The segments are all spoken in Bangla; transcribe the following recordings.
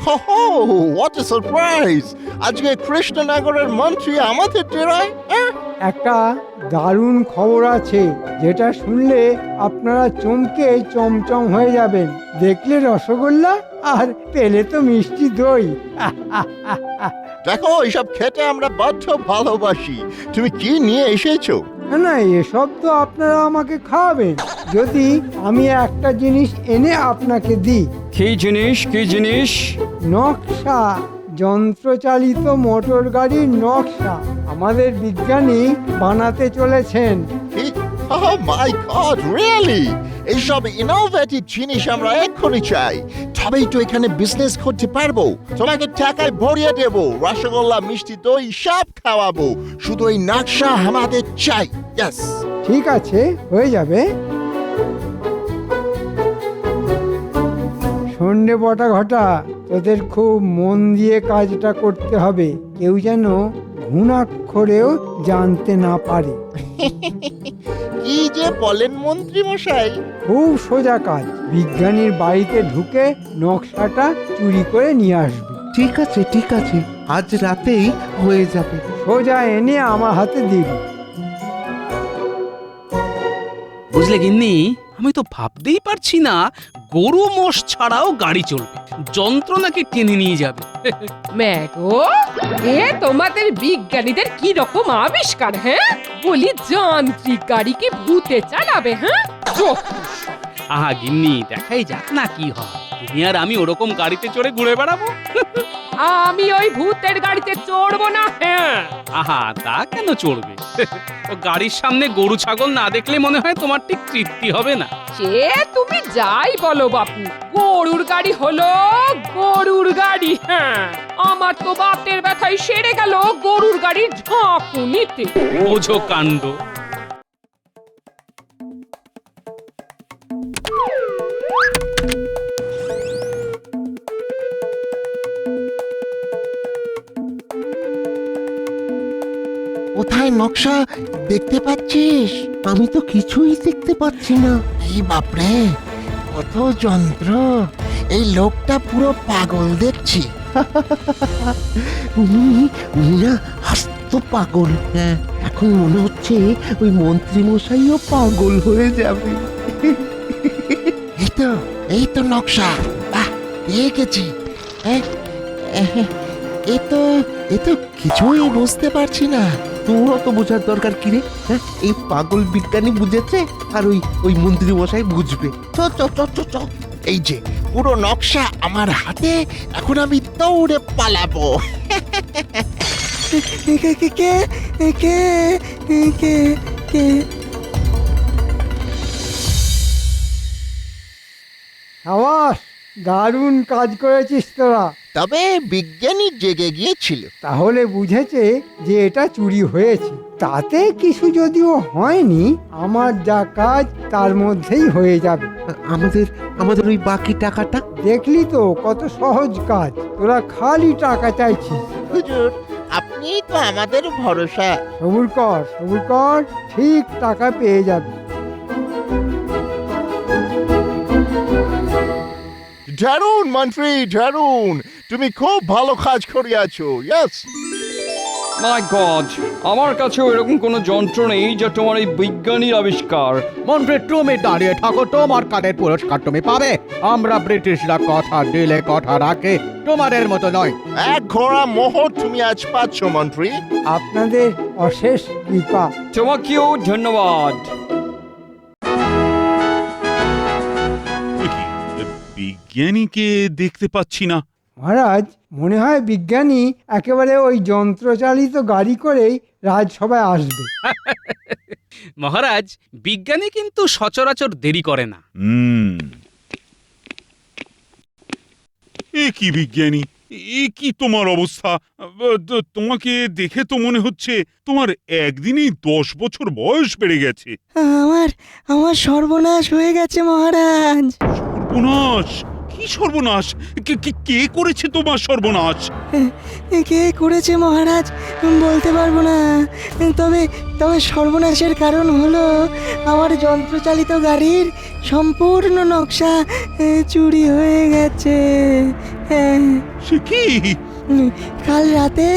হো হো, হোয়াট এ সারপ্রাইজ! আজকে কৃষ্ণনগরের মন্ত্রী আমাদের ডেরায়। একটা দারুণ খবর আছে, যেটা শুনলে আপনারা চমকে চমচম হয়ে যাবেন। দেখলে রসগোল্লা, আর পেলে তো মিষ্টি দই। দেখো, এইসব খেতে আমরা বড্ড ভালোবাসি। তুমি কি নিয়ে এসেছো? না না, এসব তো আপনারা আমাকে খাওয়াবেন, যদি আমি একটা জিনিস এনে আপনাকে দিই। কি জিনিস, কি জিনিস? নকশা, যন্ত্রচালিত মোটর গাড়ির নকশা আমাদের বিজ্ঞানী বানাতে চলেছেন। Oh my God, really? এইসব ইনোভেটিভ জিনিস আমরা এক্ষুনি চাই, তবেই তো এখানে বিজনেস করতে পারবো। তোমাকে টাকায় ভরিয়ে দেবো, রসগোল্লা, মিষ্টি দই সব খাওয়াবো। শুধু এই নকশা আমাদের চাই। Yes. ঠিক আছে, হয়ে যাবে। সন্ধ্যে বটা ঘটা, তোদের খুব মন দিয়ে কাজটা করতে হবে, কেউ যেন ঘুণাক্ষরেও জানতে না পারে। কি যে বলেন মন্ত্রী মশাই! খুব সোজা কাজ, বিজ্ঞানীর বাড়িতে ঢুকে নকশাটা চুরি করে নিয়ে আসবে। ঠিক আছে, ঠিক আছে, আজ রাতেই হয়ে যাবে। সোজা এনে আমার হাতে দিবি। বুঝলে গিন্নি, আমি তো ভাবতেই পারছি না গরু মোষ ছাড়াও গাড়ি চলবে, যন্ত্র নাকি টেনে নিয়ে যাবে। ম্যাগো, এ তোমাদের বিজ্ঞানীদের কি রকম আবিষ্কার, হ্যাঁ? বলি যান্ত্রিক গাড়ি কি ভূতে চালাবে, হ্যাঁ? আহা গিন্নি, দেখাই যাক না কি হয়। তুমি আর আমি ওরকম গাড়িতে চড়ে ঘুরে বেড়াবো। আমি ওই ভূতের গাড়িতে চড়বো না, হ্যাঁ? আহা, তা কেন চড়বে? ও গাড়ির সামনে গরু ছাগল না দেখলে মনে হয় তোমার ঠিক তৃপ্তি হবে না। সে তুমি যাই বলো বাপু, গরুর গাড়ি হলো গরুর গাড়ি, হ্যাঁ। আমার তো বাতের ব্যথায় সেরে গেল গরুর গাড়ির ঝাঁকুনিতে। বোঝো কাণ্ড। কোথায় নকশা দেখতে পাচ্ছিস? আমি তো কিছুই দেখতে পাচ্ছি না। এই বাপরে, কত যন্ত্র! এই লোকটা পুরো পাগল দেখছি। উনি উনি না হাস্ত পাগল। হ্যাঁ, এখন মনে হচ্ছে ওই মন্ত্রী মশাইও পাগল হয়ে যাবে। এই তো নকশা। বাহ, পেয়ে গেছি। এ- এ- এ তো কিছুই বুঝতে পারছি না। তোর তো বোঝার দরকার কি রে? হ্যাঁ, এই পাগল বিজ্ঞানী বুঝেছে, আর ওই মন্ত্রী মশাই বুঝবে। চ চ চ চ চ। এই যে পুরো নকশা আমার হাতে, এখন আমি দৌড়ে পালাবো। সাবাস, দারুণ কাজ করেছিস তোরা। তবে বিজ্ঞানী জেগে গিয়েছিল। তাহলে বুঝেছে যে এটা চুরি হয়েছে। তাতে কিছু যদিও হয়নি, আমার যা কাজ তার মধ্যেই হয়ে যাবে। আমাদের আমাদের ওই বাকি টাকাটা? দেখলি তো কত সহজ কাজ, তোরা খালি টাকা চাইছিস। হুজুর, আপনি তো আমাদের ভরসা। সবুর কর, সবুর কর, ঠিক টাকা পেয়ে যাবি। দারুণ মন্ত্রী, দারুণ! তুমি খুব ভালো কাজ করিয়াছো। ইয়েস। মাই গড, আমার কাছেও এরকম কোনো যন্ত্র নেই যা তোমার এই বিজ্ঞানীর আবিষ্কার। মন্ত্রী, তুমি দাঁড়িয়ে থাকো, তোমার কাজের পুরস্কার তুমি পাবে। আমরা ব্রিটিশরা কথা দিলে কথা রাখে, তোমাদের মতো নয়। এক ঘোড়া মোহর তুমি আজ পাচ্ছ মন্ত্রী। আপনাদের অশেষ কৃপা। তোমাকেও ধন্যবাদ। বিজ্ঞানীকে দেখতে পাচ্ছি না। মহারাজ, মনে হয় বিজ্ঞানী একেবারে ওই যন্ত্রচালিত গাড়ি করেই রাজসভায় আসবে। মহারাজ, বিজ্ঞানী কিন্তু সচরাচর দেরি করে না। এ কি বিজ্ঞানী, এ কি তোমার অবস্থা? তোমাকে দেখে তো মনে হচ্ছে তোমার একদিনেই 10 বছর বয়স বেড়ে গেছে। আমার আমার সর্বনাশ হয়ে গেছে মহারাজ। সর্বনাশ! কি কি সর্বনাশ? কে করেছে তোমার সর্বনাশ? কে করেছে মহারাজ বলতে পারবো না, তবে তবে সর্বনাশের কারণ হলো আমার যন্ত্রচালিত গাড়ির সম্পূর্ণ নকশা চুরি হয়ে গেছে। হ্যাঁ, সে কি? কাল রাতে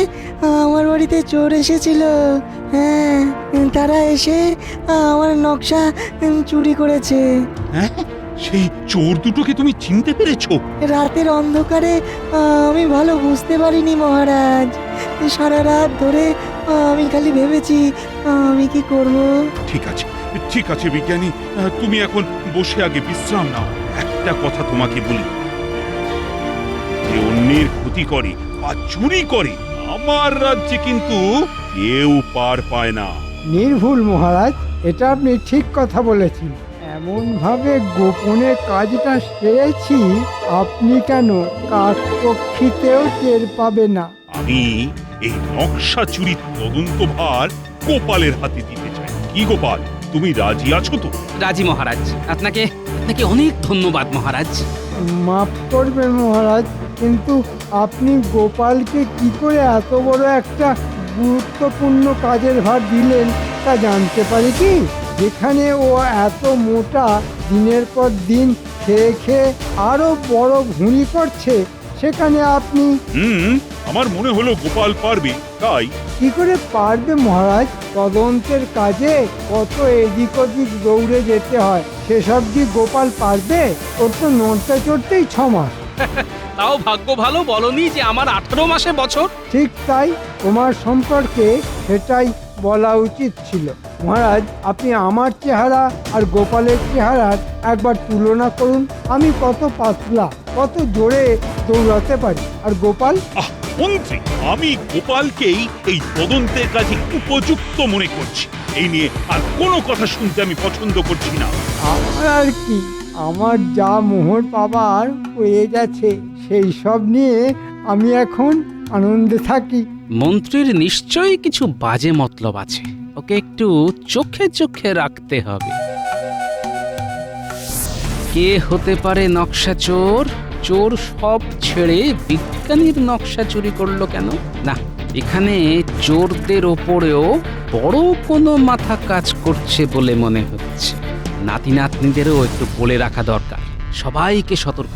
আমার বাড়িতে চোর এসেছিল। হ্যাঁ, তারা এসে আমার নকশা চুরি করেছে। হ্যাঁ, সেই চোর দুটোকে তুমি চিনতে পেরেছো? রাতের অন্ধকারে আমি ভালো বুঝতে পারিনি মহারাজ। সারা রাত ধরে আমি খালি ভেবেছি আমি কি করব। ঠিক আছে বিজ্ঞানী, তুমি এখন বসে আগে বিশ্রাম নাও। একটা কথা তোমাকে বলি, যে অন্যের ক্ষতি করে বা চুরি করে আমার রাজ্যে কিন্তু কেউ পার পায় না। নির্ভুল মহারাজ, এটা আপনি ঠিক কথা বলেছেন। এমনভাবে গোপনে কাজটা সেরেছি, আপনি কেন কাকপক্ষীতেও টের পাবে না। আমি এই নকশা চুরির তদন্তভার গোপালের হাতে দিতে চাই। কি গোপাল, তুমি রাজি আছো তো? রাজি মহারাজ। আপনাকে আপনাকে অনেক ধন্যবাদ মহারাজ। মাফ করবেন মহারাজ, কিন্তু আপনি গোপালকে কি করে এত বড় একটা গুরুত্বপূর্ণ কাজের ভার দিলেন তা জানতে পারি কি? যেখানে ও এত মোটা, দিনের পর দিন খেয়ে খেয়ে আরো বড় ভুঁড়ি করছে, সেখানে আপনি আমার মনে হলো গোপাল পারবে, তাই। কি করে পারবে মহারাজ? তদন্তের কাজে কত এদিক ওদিক দৌড়ে যেতে হয়, সেসব কি গোপাল পারবে? ওর তো নড়তে চড়তেই 6 মাস। তাও ভাগ্য ভালো বলনি যে আমার 18 মাসে বছর। ঠিক তাই, তোমার সম্পর্কে সেটাই বলা উচিত ছিল। মহারাজ, আপনি আমার চেহারা আর গোপালের চেহারার একবার তুলনা করুন। আমি কত পাতলা, কত জোরে দৌড়াতে পারি, আর গোপাল? মন্ত্রী, আমি গোপালকেই এই তদন্তের কাজে উপযুক্ত মনে করছি। এই নিয়ে আর কোনো কথা শুনতে আমি পছন্দ করছি না। আমার আর কি, আমার যা মোহর পাবার হয়ে গেছে, সেই সব নিয়ে আমি এখন আনন্দে থাকি। মন্ত্রীর নিশ্চয়ই কিছু বাজে মতলব আছে, ওকে একটু চোখে চোখে রাখতে হবে। কে হতে পারে নকশা চোর? চোর সব ছেড়ে বিজ্ঞানীর নকশা চুরি করলো কেন? না, এখানে চোরদের ওপরেও বড় কোনো মাথা কাজ করছে বলে মনে হচ্ছে। নাতি নাতনিদেরও একটু বলে রাখা দরকার, সবাইকে সতর্ক।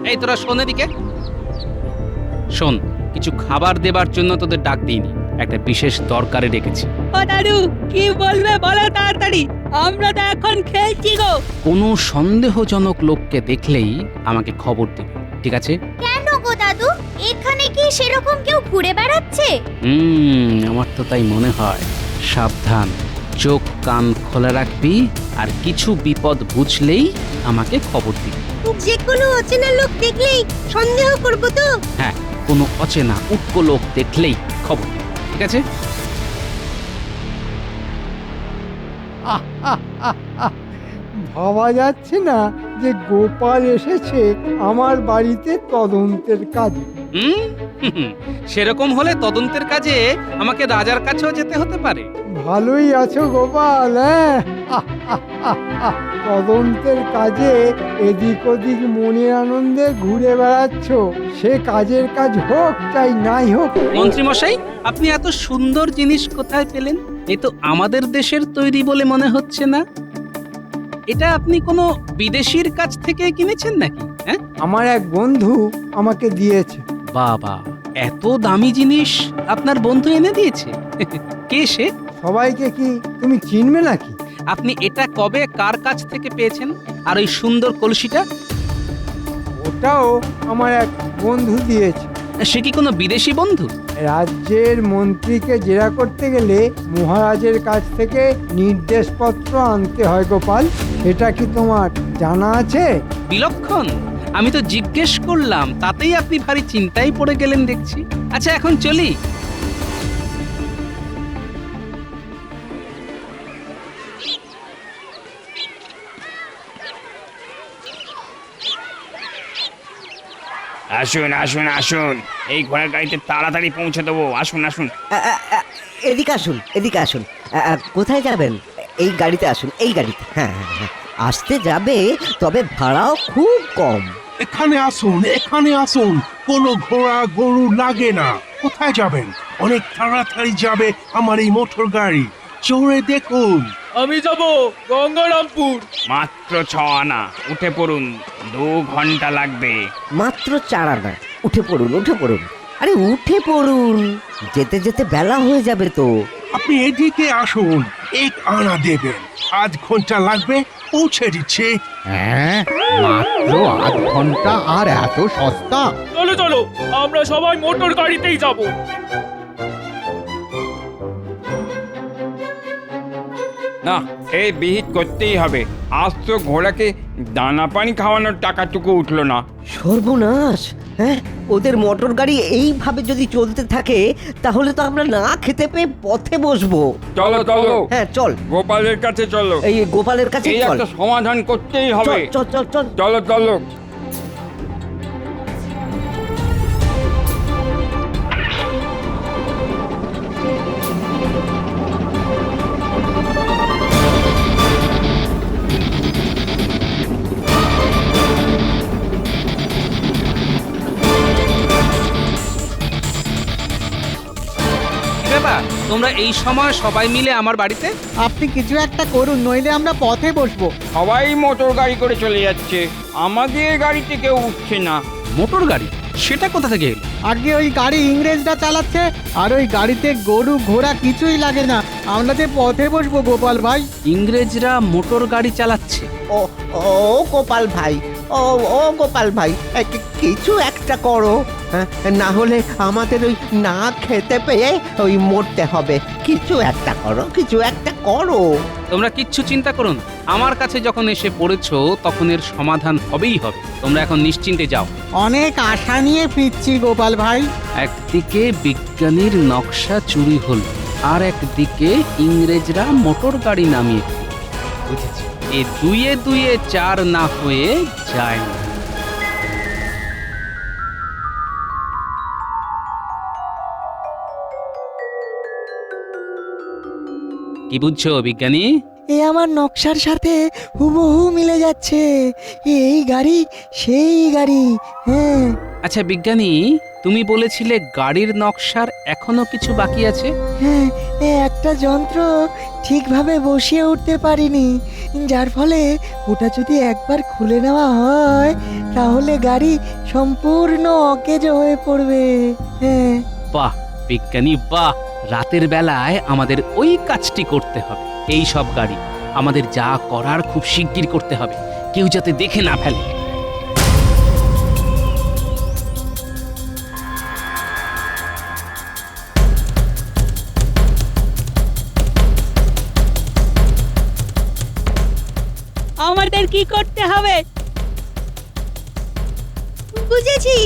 এই তোরা শোন এদিকে শোন, কিছু খাবার দেবার জন্য তোদের ডাক দিইনি, একটা বিশেষ দরকারে ডেকেছি। ও দাদু, কি বলবে বলো তাড়াতাড়ি, আমরা তো এখন খেলছি গো। কোনো সন্দেহজনক লোককে দেখলেই আমাকে খবর দিবে, ঠিক আছে? কেন গো দাদু, এখানে কি সেরকম কেউ ঘুরে বেড়াচ্ছে? আমার তো তাই মনে হয়। সাবধান, চোখ কান খোলা রাখবি, আর কিছু বিপদ বুঝলেই আমাকে খবর দিবি। যে কোনো অচেনা লোক দেখলেই সন্দেহ করব তো? হ্যাঁ, কোনো অচেনা উটকো লোক দেখলেই খবর দিবি, ঠিক আছে? ভাবা যাচ্ছে না যে গোপাল এসেছে আমার বাড়িতে তদন্তের কাজে। সেরকম হলে তদন্তের কাজে আমাকে রাজার কাছেও যেতে হতে পারে। ভালোই আছো গোপাল, হ্যাঁ? তদন্তের কাজে এদিক ওদিক মনের আনন্দে ঘুরে বেড়াচ্ছ, সে কাজের কাজ হোক চাই নাই হোক। মন্ত্রী মশাই, আপনি এত সুন্দর জিনিস কোথায় পেলেন? এ তো আমাদের দেশের তৈরি বলে মনে হচ্ছে না। এটা আপনি কোনো বিদেশির কাছ থেকে কিনেছেন নাকি? হ্যাঁ, আমার এক বন্ধু আমাকে দিয়েছে। বাবা, এত দামি জিনিস আপনার বন্ধু এনে দিয়েছে? কে সে? সবাইকে কি তুমি চিনবে নাকি? আপনি এটা কবে কার কাছ থেকে পেয়েছেন? আর ওই সুন্দর কলসিটা? ওটাও আমার এক বন্ধু দিয়েছে। সে কি কোনো বিদেশি বন্ধু? রাজ্যের মন্ত্রীকে জেরা করতে গেলে মহারাজের কাছ থেকে নির্দেশপত্র আনতে হয় গোপাল, সেটা কি তোমার জানা আছে? বিলক্ষণ, আমি তো জিজ্ঞেস করলাম, তাতেই আপনি ভারী চিন্তায় পড়ে গেলেন দেখছি। আচ্ছা, এখন চলি। আসুন আসুন আসুন, এই ঘোড়ার গাড়িতে তাড়াতাড়ি পৌঁছে দেবো। আসুন আসুন। এদিকে আসুন, এদিকে আসুন। কোথায় যাবেন? এই গাড়িতে আসুন, এই গাড়িতে। হ্যাঁ হ্যাঁ হ্যাঁ, আসতে যাবে, তবে ভাড়াও খুব কম। এখানে আসুন, এখানে আসুন, কোনো ঘোড়া গরু লাগে না। কোথায় যাবেন? অনেক তাড়াতাড়ি যাবে আমার এই মোটর গাড়ি, চড়ে দেখুন। আমি যাব গঙ্গারামপুর। মাত্র 6 আনা, উঠে পড়ুন, 2 ঘন্টা লাগবে। মাত্র 4 আনা, উঠে পড়ুন, উঠে পড়ুন। আরে উঠে পড়ুন, যেতে যেতে বেলা হয়ে যাবে তো। আপনি এদিকে আসুন, 1 আনা দেবেন, 8 ঘন্টা লাগবে, পৌঁছে দিচ্ছে। হ্যাঁ, মাত্র 8 ঘন্টা, আর এত সস্তা? চলো চলো, আমরা সবাই মোটর গাড়িতেই যাব। না, এই বিহিত করতেই হবে। আজ তো ঘোড়াকে দানা পানি খাওয়ানোর টাকাটুকু উঠলো না। সর্বনাশ! হ্যাঁ, ওদের মোটর গাড়ি এইভাবে যদি চলতে থাকে, তাহলে তো আমরা না খেতে পেয়ে পথে বসবো। চলো চলো, হ্যাঁ চল, গোপালের কাছে চলো। এই গোপালের কাছে এই চল। একটা সমাধান করতেই হবে। চল চল চল, চলো চলো। কি ব্যাপার, তোমরা এই সময় সবাই মিলে আমার বাড়িতে? আপনি কিছু একটা করুন, নইলে আমরা পথে বসবো। সবাই মোটর গাড়ি করে চলে যাচ্ছে, আমাদের গাড়িতে কেউ উঠছে না। মোটর গাড়ি? সেটা কোথা থেকে এলো? আগে ওই গাড়ি ইংরেজরা চালাচ্ছে, আর ওই গাড়িতে গরু ঘোড়া কিছুই লাগে না। আমরা যে পথে বসবো গোপাল ভাই। ইংরেজরা মোটর গাড়ি চালাচ্ছে? ও ও গোপাল ভাই, ও ও গোপাল ভাই, কিছু একটা করো, না হলে আমাদের ওই না খেতে পেয়ে ওই মরতে হবে। কিছু একটা করো, কিছু একটা করো। তোমরা কিচ্ছু চিন্তা করো না, আমার কাছে যখন এসে পড়েছো তখন এর সমাধান হবেই হবে। তোমরা এখন নিশ্চিন্তে যাও। অনেক আশা নিয়ে ফিরছি গোপাল ভাই। একদিকে বিজ্ঞানীর নকশা চুরি হল, আর একদিকে ইংরেজরা মোটর গাড়ি নামিয়ে দিল। বুঝেছি, এ দুয়ে দুয়ে 4 না হয়ে যায় না। কি বুঝছো বিজ্ঞানী? এ আমার নকশার সাথে হুবহু মিলে যাচ্ছে। এই গাড়ি সেই গাড়ি। হ্যাঁ। আচ্ছা বিজ্ঞানী, তুমি বলেছিলে গাড়ির নকশার এখনো কিছু বাকি আছে। হ্যাঁ, একটা যন্ত্র ঠিকভাবে বসিয়ে উঠতে পারিনি, যার ফলে ওটা যদি একবার খুলে নেওয়া হয় তাহলে গাড়ি সম্পূর্ণ অকেজ হয়ে পড়বে। হ্যাঁ। বাহ বিজ্ঞানী বাহ, রাতের বেলায় আমাদের ওই কাজটি করতে হবে। এই সব গাড়ি আমাদের যা করার খুব শিগগির করতে হবে, কেউ যাতে দেখে না ফেলে। আমাদের কি করতে হবে? বুঝেছি।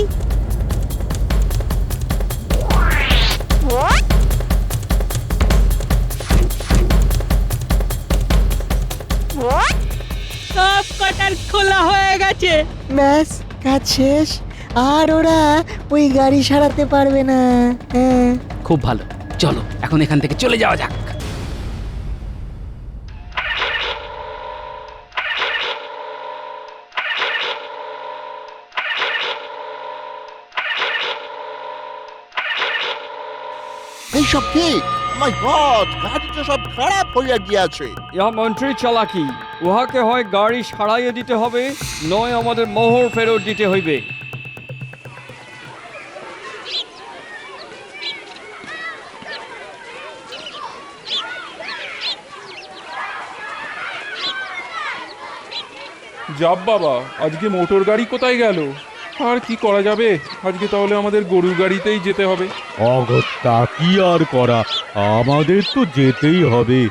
সব কটার খোলা হয়ে গেছে। ব্যাস, কাজ শেষ। আর ওরা ওই গাড়ি সারাতে পারবে না। হ্যাঁ। খুব ভালো, চলো এখন এখান থেকে চলে যাওয়া যাক। এইসব কি? মাই গড, গাড়িটা সব খারাপ হইয়া গিয়াছে। ইহা মন্ত্রী চালাকি। উহাকে হয় গাড়ি সারাইয়ে দিতে হবে, নয় আমাদের মোহর ফেরত দিতে হইবে। যাব বাবা, আজকে মোটর গাড়ি কোথায় গেল? আর কি করা যাবে, আজকে তাহলে আমাদের গরুর গাড়িতেই যেতে হবে। অগত্যা কি আর করা, আমাদের তো যেতেই হবে।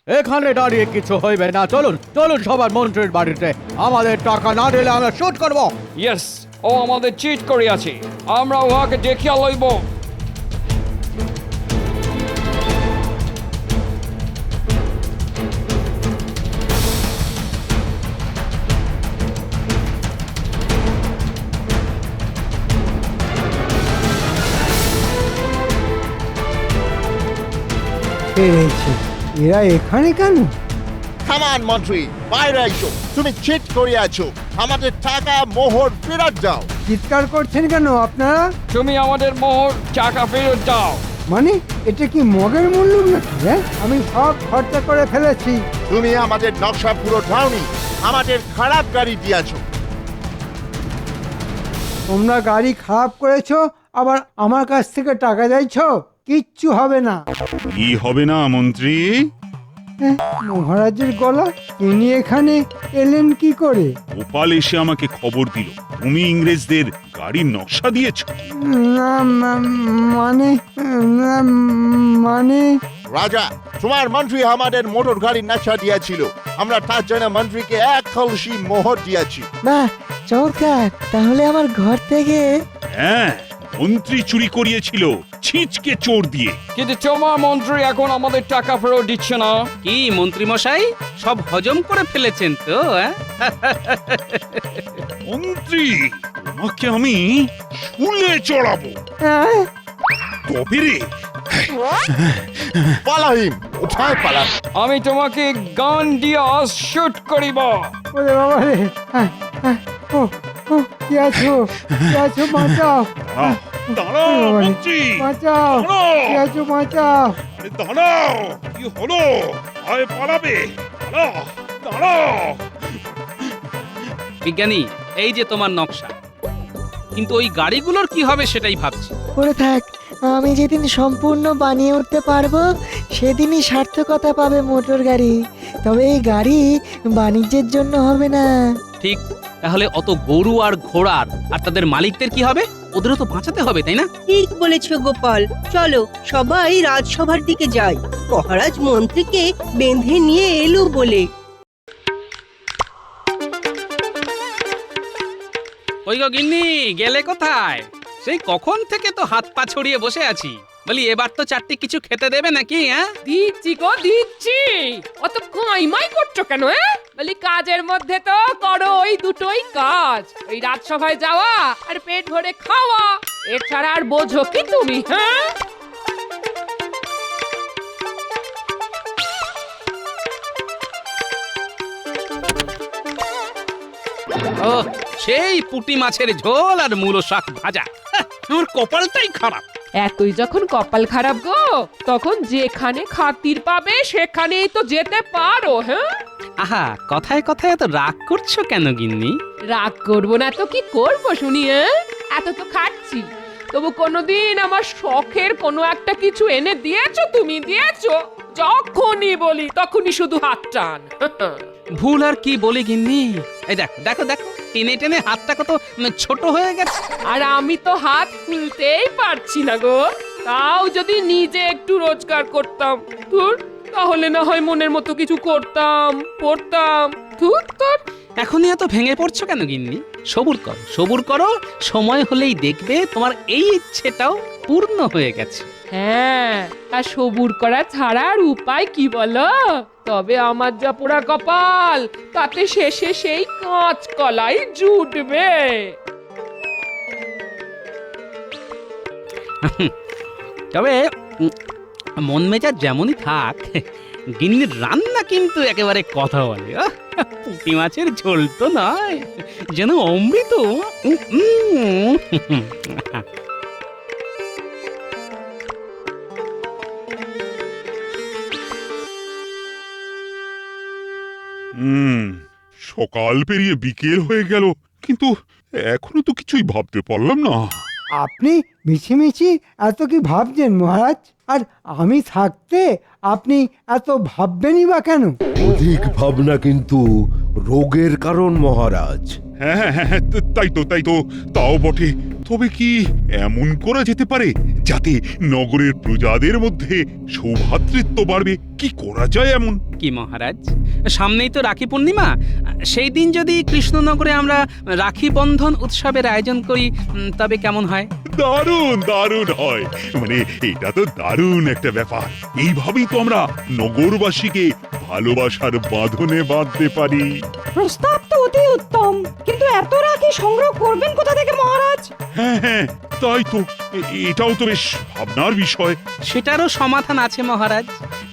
এখানে দাঁড়িয়ে কিছু হইবে না, চলুন চলুন সবার মন্ত্রীর বাড়িতে। আমাদের টাকা না দিলে আমরা শুট করব। ইয়েস, ও আমাদের চিট করিয়াছে, আমরা উহাকে দেখিয়া লইব। বেড়েছে। এরা এখানে কেন? কামান মন্ত্রী, বাইরে আইছো। তুমি চিট করে আছো। আমাদের টাকা মোহর ফেরত দাও। চিৎকার করছেন কেন আপনারা? তুমি আমাদের মোহর টাকা ফেরত দাও। মানে এটা কি মগের মূল্য নাকি? হ্যাঁ, আমি সব খরচা করে ফেলেছি। তুমি আমাদের নকশা পুরো ধাওনি, আমাদের খারাপ গাড়ি দিয়েছো। তোমরা গাড়ি খারাপ করেছো, আবার আমার কাছ থেকে টাকা চাইছো? কিচ্ছু হবে না। কি হবে না মন্ত্রী? মহারাজের গলা, তিনি এখানে এলেন কি করে? গোপাল এসে আমাকে খবর দিল তুমি ইংরেজদের গাড়ির নকশা দিয়েছো। না মানে রাজা, তোমার মন্ত্রী আমাদের মোটর গাড়ির নকশা দিয়েছিল। আমরা তার জন্য মন্ত্রীকে 1 কলসি মোহর দিয়েছি। বাহ, চমৎকার। তাহলে আমার ঘর থেকে হ্যাঁ, মন্ত্রী চুরি করিয়েছিল ছিচকে চোর দিয়ে। কিন্তু তোমার মন্ত্রী এখন আমাদের টাকা ফেরত দিচ্ছে না। কি মন্ত্রী মশাই, সব হজম করে ফেলেছেন তো? মন্ত্রী, তোমাকে আমি শুলে চড়াবো। তবে রে, পালাহিম, কোথায় পালা? আমি তোমাকে গান দিয়ে শুট করিব। ওরে বাবা রে, ও ও, কি আছো? কি আছো? বাঁচাও, দাঁড়াও মন্ত্রী, বাঁচাও, কি আছো? বাঁচাও। আরে দাঁড়াও, কি হলো? আয় পালাবে, দাঁড়াও, দাঁড়াও। বিজ্ঞানী, এই যে তোমার নকশা, কিন্তু ওই গাড়িগুলোর কি হবে সেটাই ভাবছি। করে থাক। আমি যেদিন সম্পূর্ণ বানিয়ে উঠতে পারবো সেদিনই সার্থকতা পাবে মোটর গাড়ি। তবে এই গাড়ি বাণিজ্যের জন্য হবে না। ঠিক, তাহলে অত গরু আর ঘোড়ার আর তাদের মালিকদের কি হবে? ওদেরও তো বাঁচাতে হবে, তাই না? ঠিক বলেছ গোপাল, চলো সবাই রাজসভার দিকে যাই। মহারাজ মন্ত্রীকে বেঁধে নিয়ে এলো বলে। ওই গো গিন্নি, গেলে কোথায়? সেই কখন থেকে তো হাত পা ছড়িয়ে বসে আছি। বলি এবার তো চারটি কিছু খেতে দেবে নাকি? হ্যাঁ, দিচ্ছি গো দিচ্ছি। অত কাইমাই করছো কেন? বলি কাজের মধ্যে তো করো ওই দুটোই কাজ, ওই রাজসভায় যাওয়া আর পেট ভরে খাওয়া। এছাড়া আর বোঝো কি তুমি? হ্যাঁ, ও সেই পুঁটি মাছের ঝোল আর মূলো শাক ভাজা। আমার কপালটাই খারাপ। এতই যখন কপাল খারাপ গো, তখন যেখানে খাতির পাবে সেখানেই তো যেতে পারো। হ্যাঁ, আহা, কথায় কথায় এত রাগ করছো কেন গিন্নি? রাগ করবো না তো কি করবো শুনি? এত তো খাচ্ছি, তবু কোনোদিন আমার শখের কোনো একটা কিছু এনে দিয়েছো? তুমি দিয়েছো? যখনই বলি তখনই শুধু হাত টান। ভুল আর কি বলি গিন্নি? এই দেখো দেখো দেখো, টেনে টেনে হাতটা কত ছোট হয়ে গেছে। আর আমি তো হাত খুলতেই পারছি না গো। তাও যদি নিজে একটু রোজগার করতাম, ধুর, তাহলে না হয় মনের মতো কিছু করতাম, পড়তাম। ধুর তোর। এখনই এত ভেঙে পড়ছো কেন গিন্নি? সবুর করো, সবুর করো, সময় হলেই দেখবে তোমার এই ইচ্ছেটাও পূর্ণ হয়ে গেছে। হ্যাঁ, আর সবুর করা ছাড়া আর উপায় কি বলো? তবে আমার যা পোড়া কপাল, তাতে শেষে সেই কাঁচ কলাই জুটবে। তবে মন মেজাজ যেমনই থাক, গিন্নির রান্না কিন্তু একেবারে কথা বলে। পুঁটি মাছের ঝোল তো নয়, যেন অমৃত। সকাল পেরিয়ে বিকেল হয়ে গেল, কিন্তু এখনো তো কিছুই ভাবতে পারলাম না। আপনি মিছিমিছি এত কি ভাবছেন মহারাজ? আর আমি থাকতে আপনি এত ভাববেনই বা কেন? অধিক ভাবনা কিন্তু রোগের কারণ মহারাজ। হ্যাঁ হ্যাঁ হ্যাঁ, তাই তো তাই তো, তাও বটে। তবে কি এমন করা যেতে পারে যাতে নগরের প্রজাদের মধ্যে সৌভ্রাতৃত্ব বাড়বে? কি করা যায় এমন? কি মহারাজ, সামনেই তো রাখি পূর্ণিমা। সেই দিন যদি কৃষ্ণনগরে আমরা রাখি বন্ধন উৎসবের আয়োজন করি, তবে কেমন হয়? দারুণ দারুণ হয়। মানে এটা তো দারুণ একটা ব্যাপার। এইভাবেই তো আমরা নগরবাসীকে ভালোবাসার বাঁধনে বাঁধতে পারি। প্রস্তাব তো অতি উত্তম, কিন্তু এত রাখি সংগ্রহ করবেন কোথা থেকে মহারাজ? হ্যাঁ হ্যাঁ, তাই তো, এটাও তো বেশ ভাবনার বিষয়। সেটারও সমাধান আছে মহারাজ।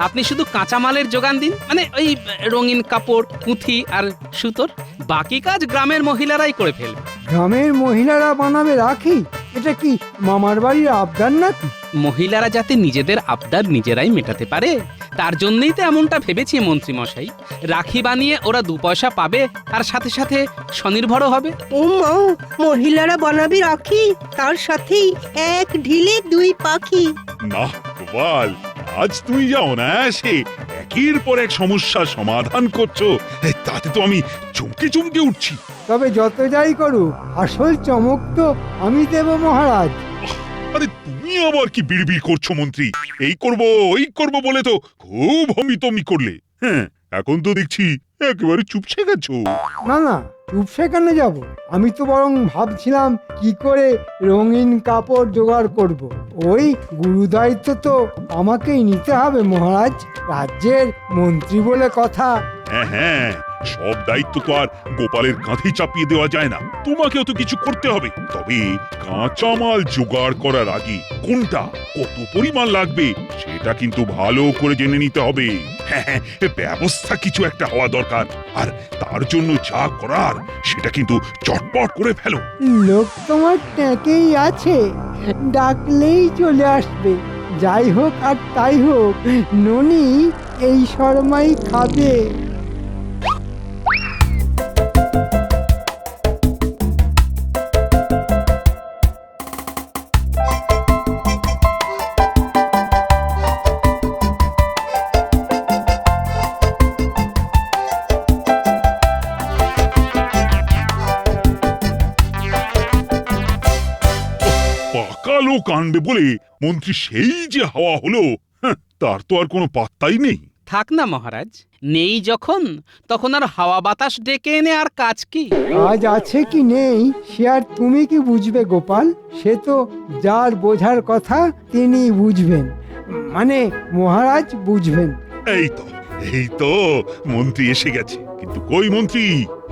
আপনি শুধু কাঁচামালের যোগান দিন, মানে ওই রঙিন কাপড়, পুঁথি আর সুতোর। বাকি কাজ গ্রামের মহিলারাই করে ফেলবে। গ্রামের মহিলারা বানাবে রাখি? এটা কি মামার বাড়ির আবদার নাকি? মহিলারা যাতে নিজেদের আবদার নিজেরাই মেটাতে পারে, তার জন্যই তো এমনটা ভেবেছি মন্ত্রী মশাই। রাখি বানিয়ে ওরা 2 পয়সা পাবে আর সাথে সাথে স্বনির্ভরও হবে। ও মা, মহিলারা বানাবে রাখি, তার সাথেই এক ঢিলে 2 পাখি। না গোপাল, আজ তুমি যাও না সে একের পর এক সমস্যার সমাধান করছো, তাতে তো আমি চমকে চমকে উঠছি। তবে যত যাই করুক, আসল চমক তো আমি দেব মহারাজ। আরে তুমি আবার কি বিড়বিড় করছো মন্ত্রী? এই করব ওই করব বলে তো খুব হমিতমি করলে। হ্যাঁ, এখন তো দেখছি একেবারে চুপসে গেছো। না না, চুপ সেখানে যাব? আমি তো বরং ভাবছিলাম কি করে রঙিন কাপড় জোগাড় করব। ওই গুরু দায়িত্ব তো আমাকেই নিতে হবে মহারাজ, রাজ্যের মন্ত্রী বলে কথা। হ্যাঁ হ্যাঁ, সব দায়িত্ব তো আর গোপালের কাঁধে চাপিয়ে দেওয়া যায় না, তোমাকেও তো কিছু করতে হবে। তবে কাঁচামাল জোগাড় করার আগে কোনটা কত পরিমাণ লাগবে সেটা কিন্তু ভালো করে জেনে নিতে হবে। হ্যাঁ হ্যাঁ, ব্যবস্থা কিছু একটা হওয়া দরকার, আর তার জন্য যা করার সেটা কিন্তু চটপট করে ফেলো। লোক তোমার ট্যাঁকেই আছে, ডাকলেই চলে আসবে। যাই হোক আর তাই হোক, ননি এই শর্মাই খাবে। পাকা লোক আনবে বলে মন্ত্রী সেই যে হাওয়া হলো, তার তো আর কোনো পাত্তাই নেই। থাক না মহারাজ, নেই যখন তখন আর হাওয়া বাতাস ডেকে এনে আর কাজ কি? আজ আছে কি নেই সে আর তুমি কি বুঝবে গোপাল? সে তো যার বোঝার কথা তিনি বুঝবেন, মানে মহারাজ বুঝবেন। এই তো মন্ত্রী এসে গেছে। কিন্তু কই মন্ত্রী,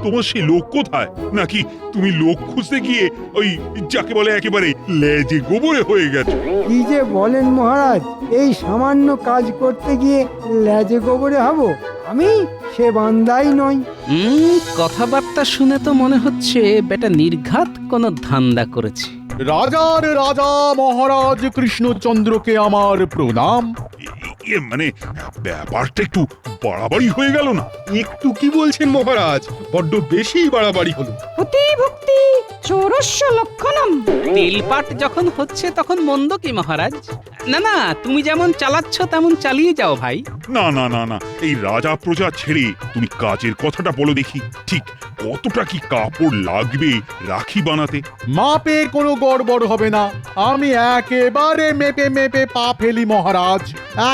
তোমার সেই লোক কোথায়? নাকি তুমি লোক খুঁজতে গিয়ে ওই যাকে বলে একেবারে লেজে গোবরে হয়ে গেছে? কি যে বলেন মহারাজ, এই সামান্য কাজ করতে গিয়ে লেজে গোবরে হব? আমি সে বান্দাই নই। কথাবার্তা শুনে তো মনে হচ্ছে বেটা নির্ঘাত কোনো ধান্দা করেছে। রাজার রাজা মহারাজ কৃষ্ণচন্দ্রকে আমার প্রণাম। মানে ব্যাপারটা একটু বাড়াবাড়ি হয়ে গেল না? একটু কি বলছেন মহারাজ, বড্ড বেশি বাড়াবাড়ি হলো। ভক্তি চোরস্য লক্ষণম। তেলপাট যখন হচ্ছে তখন মন্দ কি মহারাজ? না না, তুমি যেমন চালাচ্ছ তেমন চালিয়ে যাও ভাই। না না না না, এই রাজা প্রজা ছেড়ে তুমি কাজের কথাটা বলো দেখি। ঠিক কতটা কি কাপড় লাগবে রাখি বানাতে? মাপে কোনো গড়বড় হবে না, আমি একেবারে মেপে মেপে পা ফেলি মহারাজ।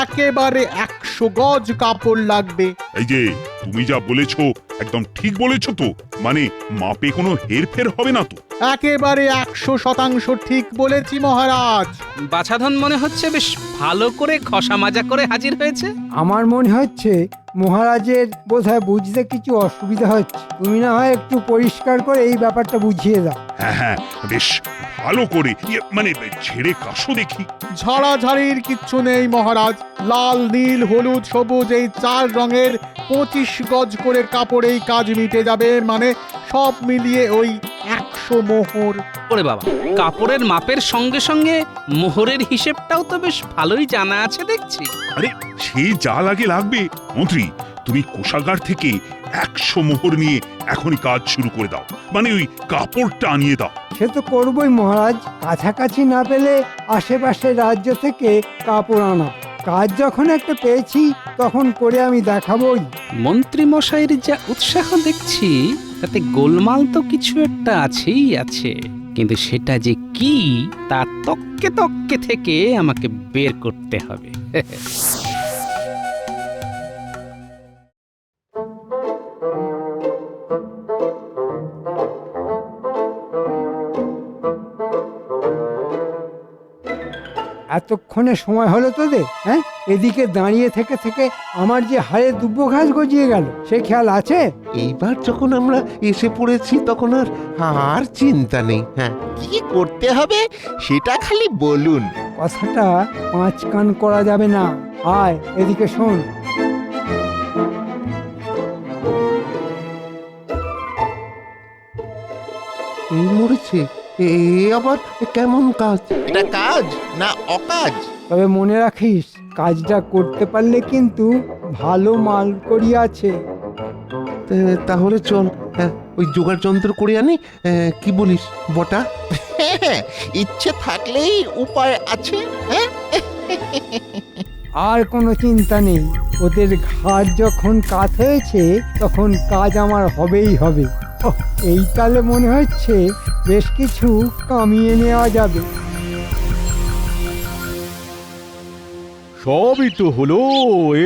একেবারে 100 গজ কাপড় লাগবে। এই যে তুমি যা বলেছো একদম ঠিক বলেছো তো? মানে মাপে কোনো হেরফের হবে না তো? একেবারে 100% ঠিক বলেছি মহারাজ। বাছাধন মনে হচ্ছে বেশ ভালো করে খসা মাজা করে হাজির হয়েছে। আমার মনে হচ্ছে মহারাজের বোধহয় বুঝতে কিছু অসুবিধা হচ্ছে। তুমি না হয় একটু পরিষ্কার করে এই ব্যাপারটা বুঝিয়ে দাও। হ্যাঁ হ্যাঁ, বেশ ভালো করে মানে ছেড়ে কাশো দেখি। ঝাড়াঝাড়ির কিচ্ছু নেই মহারাজ। লাল, নীল, হলুদ, সবুজ এই 4 রঙের 25 গজ করে কাপড়েই কাজ মিটে যাবে। মানে সব মিলিয়ে ওই 100 মোহর। ওরে বাবা, কাপড়ের মাপের সঙ্গে সঙ্গে মোহরের হিসেবটাও তো বেশ ভালোই জানা আছে দেখছি। আরে সে যা লাগে লাগবে মন্ত্রী, তুমি কোষাগার থেকে 100 মোহর নিয়ে এখনই কাজ শুরু করে দাও। মানে ওই কাপড়টা আনিয়ে দাও। সে তো করবই মহারাজ, কাছাকাছি না পেলে আশেপাশের রাজ্য থেকে কাপড় আনা। কাজ যখন একটা পেয়েছি তখন করে আমি দেখাবই। মন্ত্রী মশাইয়ের যা উৎসাহ দেখছি, তাতে গোলমাল তো কিছু একটা আছেই আছে, কিন্তু সেটা যে কি তা তককে তককে থেকে আমাকে বের করতে হবে। এতক্ষণে সময় হলো তোদের? হ্যাঁ, এদিকে দাঁড়িয়ে থেকে থেকে আমার যে হাড়ে দুব্বো ঘাস গজিয়ে গেল, সে খেয়াল আছে? এইবার যখন আমরা এসে পড়েছি তখন আর চিন্তা নেই। হ্যাঁ, কি করতে হবে সেটা খালি বলুন। কথাটা 5 কান করা যাবে না, আয় এদিকে শোন। এই মরেছে, এ আবার কেমন কাজ? এটা কাজ না অকাজ? তবে মনে রাখিস, কাজটা করতে পারলে কিন্তু ভালো মাল করি আছে। তাহলে চল, হ্যাঁ, ওই জোগাড় যন্ত্র করে আনি। কি বলিস বটা? হ্যাঁ, ইচ্ছে থাকলেই উপায় আছে। হ্যাঁ, আর কোনো চিন্তা নেই, ওদের ঘাট যখন কাত হয়েছে তখন কাজ আমার হবেই হবে। ওহ, এই তালে মনে হচ্ছে বেশ কিছু কামিয়ে নেওয়া যাবে। সবই তো হলো,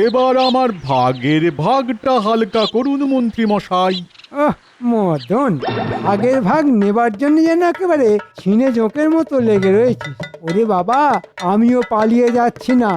এবার আমার ভাগের ভাগটা হালকা করুন মন্ত্রী মশাই। মদন, ভাগের ভাগ নেবার জন্য যেন একেবারে ছিনে জোঁকের মতো লেগে রয়েছিস। ওরে বাবা, আমিও পালিয়ে যাচ্ছি না,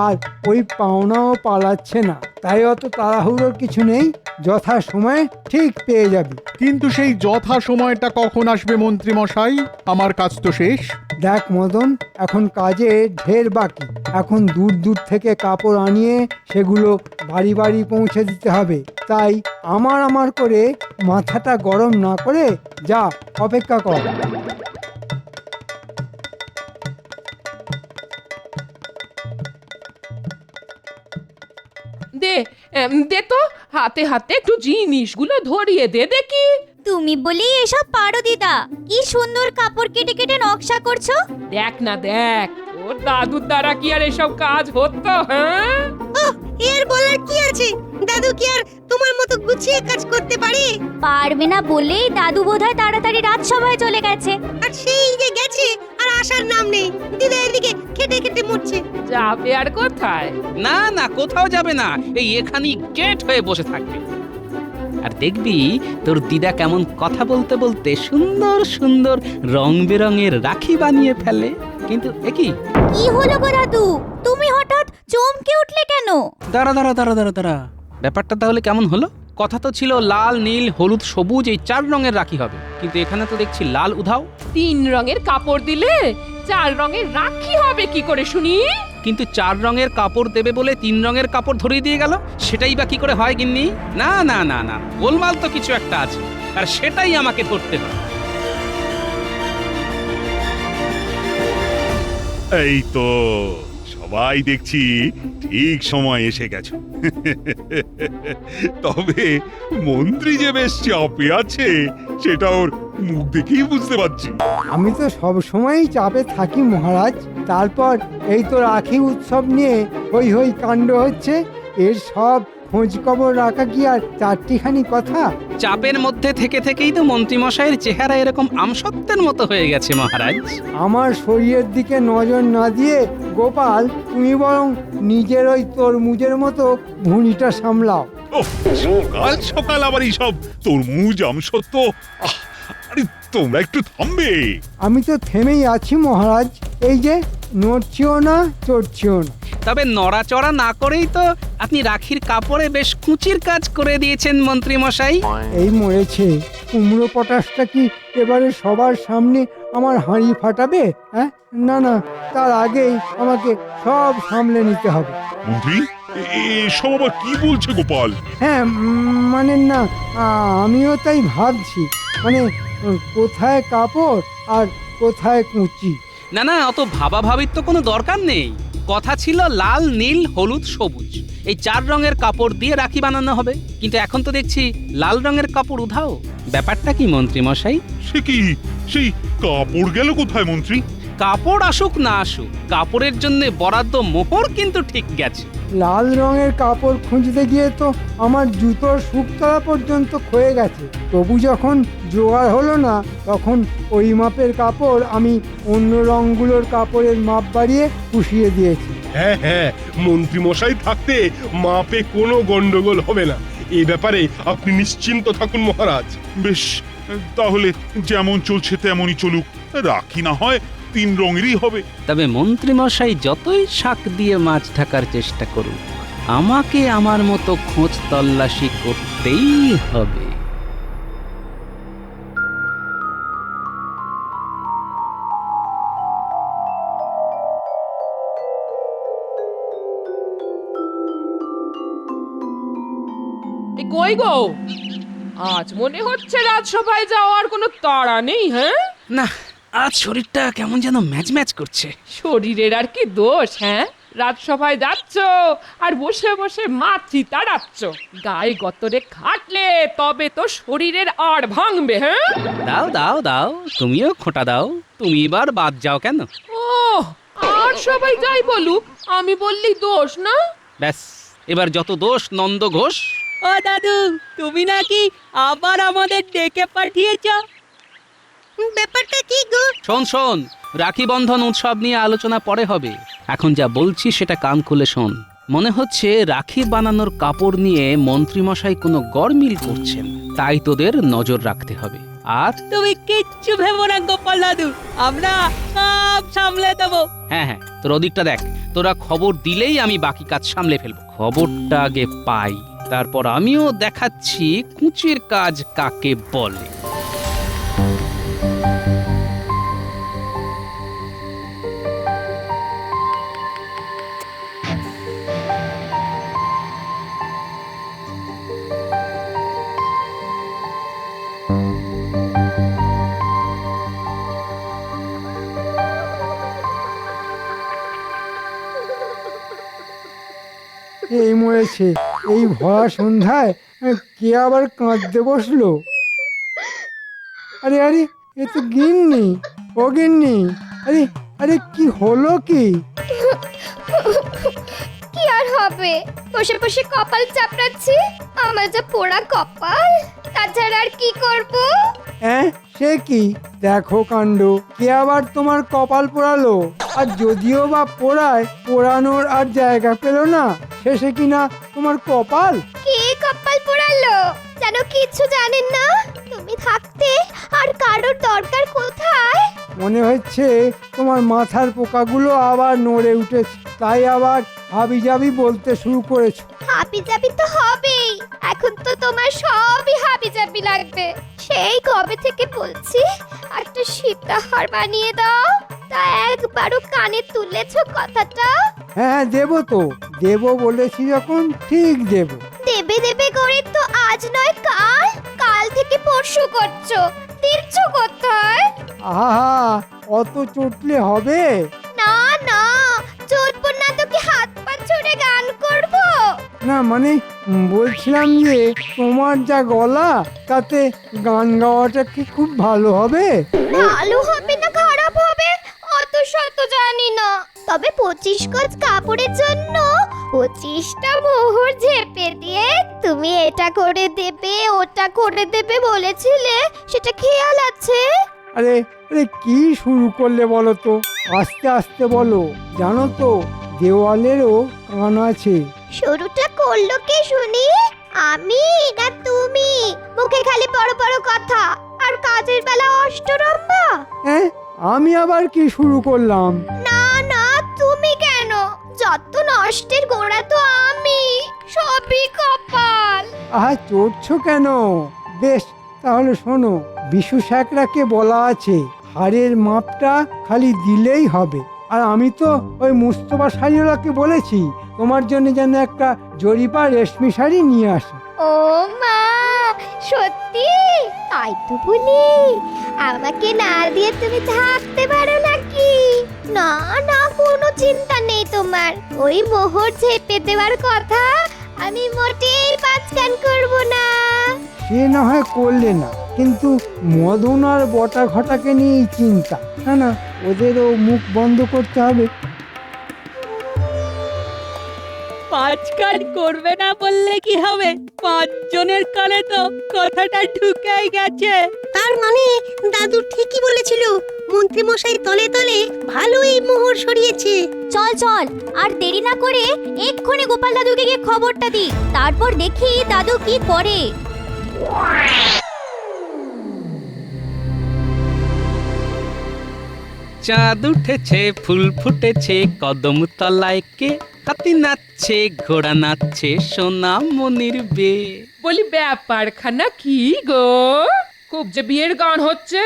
আর ওই পাওনাও পালাচ্ছে না, তাই অত তাড়াহুড়োর কিছু নেই, যথা সময়ে ঠিক পেয়ে যাবি। কিন্তু সেই যথা সময়টা কখন আসবে মন্ত্রী মশাই? আমার কাজ তো শেষ। দেখ মদন, এখন কাজে ঢের বাকি। এখন দূর দূর থেকে কাপড় আনিয়ে সেগুলো বাড়ি বাড়ি পৌঁছে দিতে হবে। তাই আমার করে মাথাটা গরম না করে যা, অপেক্ষা কর। দে দে তো, হাতে হাতে একটু জিনিসগুলো ধরিয়ে দে দেখি। তুমি বলি এসব পারো দিদা, কি সুন্দর কাপড় কেটে কেটে নকশা করছো। দেখ না দেখ, ওর দাদুর দ্বারা কি আর এসব কাজ হতো? হ্যাঁ, এর বলার কি আছে? দাদু কি আর তোমার মতো গুছিয়ে কাজ করতে পারে? পারবে না বলেই দাদু বোধহয় তাড়াতাড়ি রাজসভায় চলে গেছে। আর সেই যে গেছে আর আসার নাম নেই। দিদা এদিকে খেটে খেটে মরছে। যাবে আর কোথায়? না না, কোথাও যাবে না, এই এখানেই গেট হয়ে বসে থাকবে। আর দেখবি তোর দিদা কেমন কথা বলতে বলতে সুন্দর সুন্দর রং বেরঙের রাখি বানিয়ে ফেলে। কিন্তু একই কি হলো গো দাদু, তুমি হঠাৎ চমকে উঠলে কেন? দাঁড়া দাঁড়া দাঁড়া দাঁড়া দাঁড়া, ব্যাপারটা তাহলে কেমন হলো? কথা তো ছিল লাল নীল হলুদ সবুজ এই 4 রঙের রাখি হবে, কিন্তু এখানে তো দেখছি লাল উধাও। 3 রঙের কাপড় দিলে 4 রঙের রাখি হবে কি করে শুনি? কিন্তু 4 রঙের কাপড় দেবে বলে 3 রঙের কাপড় ধরিয়ে দিয়ে গেল, সেটাই বা কি করে হয় গিন্নি? না না না না, গোলমাল তো কিছু একটা আছে, আর সেটাই আমাকে ধরতে হবে। এই তো সবাই দেখছি ঠিক সময় এসে গেছো। তবে মন্ত্রী যে বেশ চাপে আছে সেটা ওর মুখ দেখেই বুঝতে পারছি। আমি তো সব সময়ই চাপে থাকি মহারাজ, তারপর এই তো রাখি উৎসব নিয়ে হই হই কাণ্ড হচ্ছে। এর সব খোঁজ খবর রাখা কি আর 4টিখানি কথা? চাপের মধ্যে থেকে থেকেই তো মন্ত্রী মশাইয়ের চেহারা এরকম আমসত্ত্বের মতো হয়ে গেছে মহারাজ। আমার শরীরের দিকে নজর না দিয়ে গোপাল, তুমি বরং নিজের ওই তরমুজের মতো ভুঁড়িটা সামলাও। সকাল সকাল আবার এইসব তরমুজ আমসত্ব, আরে তোমরা একটু থামবে। আমি তো থেমেই আছি মহারাজ, এই যে নড়ছিও না চড়ছিও না। তবে নড়াচড়া না করেই তো আপনি রাখির কাপড়ে বেশ কুচির কাজ করে দিয়েছেন মন্ত্রী মশাই। এই মরেছে, কুমড়ো পটাশটা কি এবারে সবার সামনে আমার হাঁড়ি ফাটাবে? হ্যাঁ, না না, তার আগেই আমাকে সব সামলে নিতে হবে। মন্ত্রী, এসব আবার কি বলছে গোপাল? হ্যাঁ, মানে না, আমিও তাই ভাবছি, মানে কোথায় কাপড় আর কোথায় কুচি। না না, অত ভাবাভাবির তো কোনো দরকার নেই। কথা ছিল লাল নীল হলুদ সবুজ এই 4 রঙের কাপড় দিয়ে রাখি বানানো হবে, কিন্তু এখন তো দেখছি লাল রঙের কাপড় উধাও। ব্যাপারটা কি মন্ত্রী মশাই? সে কি, সেই কাপড় গেল কোথায় মন্ত্রী? কাপড় আসুক না আসুক, কাপড়ের জন্য বরাদ্দ মোহর কিন্তু ঠিক গেছে। লাল রঙের কাপড় খুঁজতে গিয়ে তো আমার জুতোর শুকতলা পর্যন্ত ক্ষয়ে গেছে। তবু যখন জোগাড় হলো না, তখন ওই মাপের কাপড় আমি অন্য রঙগুলোর কাপড়ের মাপ বাড়িয়ে পুষিয়ে দিয়েছি। হ্যাঁ হ্যাঁ, মন্ত্রী মশাই থাকতে মাপে কোনো গন্ডগোল হবে না। এই ব্যাপারে আপনি নিশ্চিন্ত থাকুন মহারাজ। বেশ, তাহলে যেমন চলছে তেমনই চলুক, রাখি না হয় 3 রঙেরই হবে। তবে মন্ত্রী মশাই যতই শাক দিয়ে মাছ ঢাকার চেষ্টা করুন, আমাকে আমার মতো খোঁজ তল্লাশি করতেই হবে। কই গো? আজ মনে হচ্ছে রাজসভায় যাওয়ার কোনো তাড়া নেই, হ্যাঁ? না, আজ শরীরটা কেমন যেন ম্যাচ ম্যাচ করছে। শরীরের আর কি দোষ, হ্যাঁ? রাজসভায় যাচ্ছ আর বসে বসে মাছি তাড়াচ্ছ। গায়ে গতরে খাটলে তবে তো শরীরের আড় ভাঙবে, হ্যাঁ? দাও দাও দাও, তুমিও খোঁটা দাও। তুমি এবার বাদ যাও কেন? ও, আর সবাই যাই বলুক, আমি বললি দোষ না? ব্যাস, এবার যত দোষ নন্দ ঘোষ। ও দাদু, তুমি নাকি আবার আমাদের ডেকে পাঠিয়েছ? ব্যাপারটা কি গো? শোন শোন, রাখি বন্ধন উৎসব নিয়ে আলোচনা পরে হবে। এখন যা বলছি সেটা কান খুলে শোন। মনে হচ্ছে রাখি বানানোর কাপড় নিয়ে মন্ত্রীমশাই কোনো গড়মিল করছেন, তাই তোদের নজর রাখতে হবে। আর তুমি কিচ্ছু ভেবো না গোপাল দাদু, আমরা সব সামলে দেবো। হ্যাঁ হ্যাঁ, তোর ওদিকটা দেখ। তোরা খবর দিলেই আমি বাকি কাজ সামলে ফেলবো। খবরটা আগে পাই, তারপর আমিও দেখাচ্ছি কুচির কাজ কাকে বলে। এই মরেছে, এই ভরা সন্ধ্যায় কে আবার কাঁদতে বসলো? আরে আরে, এ তো গিন্নি। ও গিন্নি, আরে আরে কি হলো কি? কি আর হবে, বসে বসে কপাল চাপড়াচ্ছি। আমার যা পোড়া কপাল, তাছাড়া আর কি করব? হ্যাঁ, সে কি? দেখো কাণ্ড, কে আবার তোমার কপাল পোড়ালো? আর যদিও বা পোড়ায়, পোড়ানোর আর জায়গা পেল না, শেষে কিনা তোমার কপাল। কে কপাল পোড়ালো যেন কিছু জানেন না? তুমি থাকতে আর কারোর দরকার কোথায়? মনে হচ্ছে তোমার মাথার পোকাগুলো আবার নড়ে উঠেছে, তাই আবার হাবিজাবি বলতে শুরু করেছো। হাবিজাবি তো হবেই, এখন তো তোমার সবই হাবিজাবি লাগবে। সেই কবে থেকে বলছি একটা সীতাহার বানিয়ে দাও, তা একবারও কানে তুলেছো কথাটা? হ্যাঁ, দেবো তো, দেবো বলেছি যখন ঠিক দেবো। দেবে দেবে করে তো আজ নয় কাল, কাল থেকে পরশু করছো, দিচ্ছ কোথায়? আহা, অত চটলে হবে? না না, চটবো না তো কি হাত পা ছুড়ে গান করবো? না মানে বলছিলাম যে তোমার যা গলা, তাতে গান গাওয়াটা কি খুব ভালো হবে? ভালো হবে না খারাপ হবে অত শত জানি না, তবে 25 গজ কাপড়ের জন্য 25টা মোহর ঝেপে দিয়ে তুমি এটা করে দেবে ওটা করে দেবে বলেছিলে, সেটা খেয়াল আছে? আরে আরে, কি শুরু করলে বলো তো? আস্তে আস্তে বলো, জানো তো দেওয়ালেরও কান আছে। শুরুটা করলো কে শুনি? আমি না তুমি? মুখে খালি বড় বড় কথা আর কাজের বেলা অষ্টরম্ভা। হ্যাঁ, আমি আবার কি শুরু করলাম? না না, তুমি কেন? যত নষ্টের গোড়া তো আমি, সবই কপাল। আহা, চড়ছো কেন? বেশ, তাহলে শোনো, বিশু স্যাকরাকে বলা আছে হাড়ের মাপটা খালি দিলেই হবে। আর আমি তো ওই মুস্তফা শাড়িওয়ালাকে বলেছি তোমার জন্য যেন একটা জরিপা রেশমি শাড়ি নিয়ে আসে। ও মা, সত্যি? তাই তো বলি, আমাকে না দিয়ে তুমি থাকতে পারো নাকি? না না, কোনো চিন্তা নেই তোমার। ওই মোহর ঝেপে দেওয়ার কথা আমি মোটেই পাঁচকান করব না। সে না হয় করলে না, কিন্তু মদন আর বটা ঘটাকে নিয়েই চিন্তা। না না, ওদেরও মুখ বন্ধ করতে হবে। পাঁচকান করবে না বললে কি হবে? 5 জনের কানে তো কথাটা ঢুকেই গেছে। তার মানে দাদু ঠিকই বলেছিল, মন্ত্রী মশাই তলে তলে ভালোই মোহর সরিয়েছে। চল চল, আর দেরি না করে এক্ষুনি গোপাল দাদুকে গিয়ে খবরটা দি, তারপর দেখি দাদু কি করে। চাঁদ উঠেছে, ফুল ফুটেছে, কদম তলায় কে? হাতি নাচছে, ঘোড়া নাচছে, সোনা মনির বে। বলি ব্যাপারখানা কি গো? খুব যে বিয়ের গান হচ্ছে।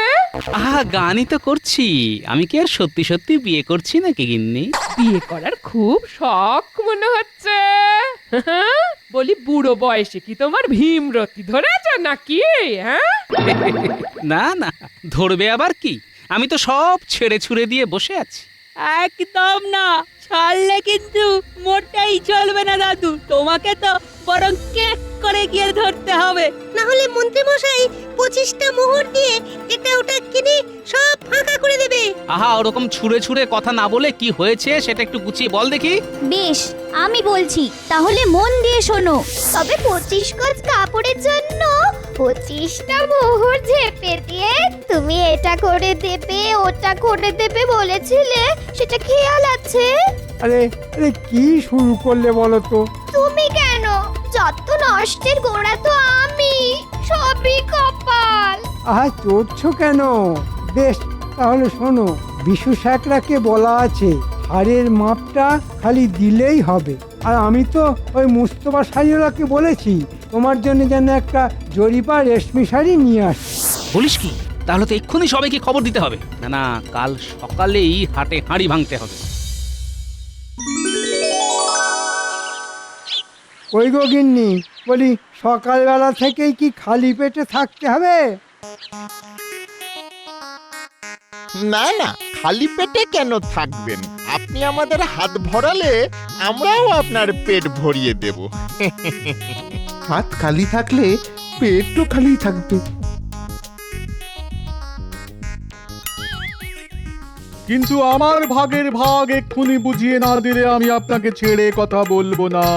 আহা, গানই তো করছি। আমি কি আর সত্যি সত্যি বিয়ে করছি নাকি গিন্নি? বিয়ে করার খুব শখ মনে হচ্ছে। বলি বুড়ো বয়সে কি তোমার ভীমরতি ধরেছ নাকি? হ্যাঁ, না না, ধরবে আবার কি? আমি তো সব ছেড়ে ছুড়ে দিয়ে বসে আছি। একদম না, ছাড়লে কিন্তু মোটেই চলবে না দাদু। তোমাকে তো বরং কেক করে গিয়ে ধরতে হবে। না হলে মন্ত্রী মশাই 25টা মোহর দিয়ে এটা ওটা কিনে সব ফাঁকা করে দেবে। আহা, ওরকম ছুঁড়ে ছুঁড়ে কথা না বলে কি হয়েছে সেটা একটু গুছিয়ে বল দেখি। বেশ, আমি বলছি, তাহলে মন দিয়ে শোনো। তবে 25 গজ কাপড়ের জন্য 25টা মোহর ঝেপে দিয়ে তুমি এটা করে দেবে ওটা করে দেবে বলেছিলে, সেটা খেয়াল আছে? আরে আরে কি শুরু করলে বলো তো? তুমি কেন? যত নষ্টের গোড়া তো আমি, সবই কপাল। আহা, চড়ছো কেন? বেশ, তাহলে শোনো, বিশু স্যাকরাকে বলা আছে হাড়ের মাপটা খালি দিলেই হবে। আর আমি তো ওই মুস্তফা শাড়িওয়ালাকে বলেছি তোমার জন্য যেন একটা জরিপা রেশমি শাড়ি নিয়ে আসে। বলিস কি? তাহলে তো এক্ষুনি সবাইকে খবর দিতে হবে। না না, কাল সকালেই হাটে হাঁড়ি ভাঙতে হবে। ওই গো গিন্নি, বলি সকালবেলা থেকেই কি খালি পেটে থাকতে হবে? না না, খালি পেটে কেন থাকবেন? আপনি আমাদের হাত ভরালে আমরাও আপনার পেট ভরিয়ে দেব। হাত খালি থাকলে পেটও খালি থাকবে। কিন্তু আমার ভাগের ভাগ এক্ষুনি বুঝিয়ে না দিলে আমি আপনাকে ছেড়ে কথা বলবো না।